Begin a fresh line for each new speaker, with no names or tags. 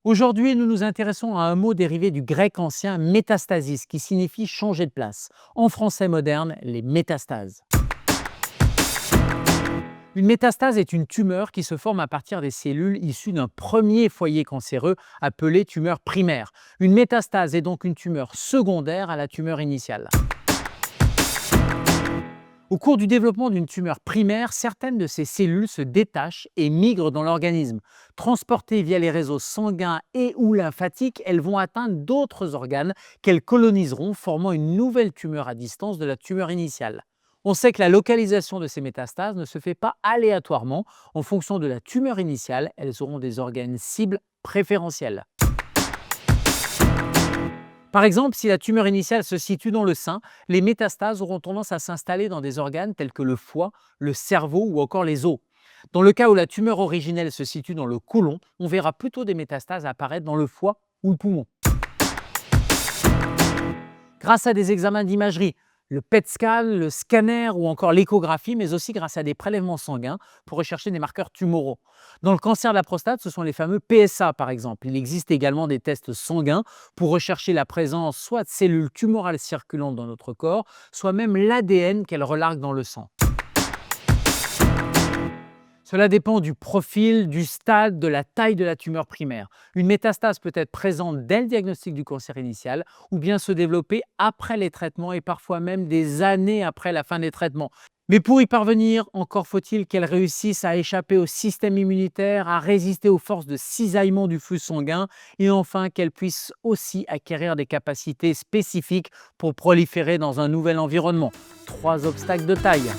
Aujourd'hui, nous nous intéressons à un mot dérivé du grec ancien métastasis, qui signifie changer de place. En français moderne, les métastases. Une métastase est une tumeur qui se forme à partir des cellules issues d'un premier foyer cancéreux appelé tumeur primaire. Une métastase est donc une tumeur secondaire à la tumeur initiale. Au cours du développement d'une tumeur primaire, certaines de ces cellules se détachent et migrent dans l'organisme. Transportées via les réseaux sanguins et ou lymphatiques, elles vont atteindre d'autres organes qu'elles coloniseront, formant une nouvelle tumeur à distance de la tumeur initiale. On sait que la localisation de ces métastases ne se fait pas aléatoirement. En fonction de la tumeur initiale, elles auront des organes cibles préférentiels. Par exemple, si la tumeur initiale se situe dans le sein, les métastases auront tendance à s'installer dans des organes tels que le foie, le cerveau ou encore les os. Dans le cas où la tumeur originelle se situe dans le côlon, on verra plutôt des métastases apparaître dans le foie ou le poumon. Grâce à des examens d'imagerie, le PET scan, le scanner ou encore l'échographie, mais aussi grâce à des prélèvements sanguins pour rechercher des marqueurs tumoraux. Dans le cancer de la prostate, ce sont les fameux PSA par exemple. Il existe également des tests sanguins pour rechercher la présence soit de cellules tumorales circulantes dans notre corps, soit même l'ADN qu'elles relarguent dans le sang. Cela dépend du profil, du stade, de la taille de la tumeur primaire. Une métastase peut être présente dès le diagnostic du cancer initial ou bien se développer après les traitements et parfois même des années après la fin des traitements. Mais pour y parvenir, encore faut-il qu'elle réussisse à échapper au système immunitaire, à résister aux forces de cisaillement du flux sanguin et enfin qu'elle puisse aussi acquérir des capacités spécifiques pour proliférer dans un nouvel environnement. 3 obstacles de taille.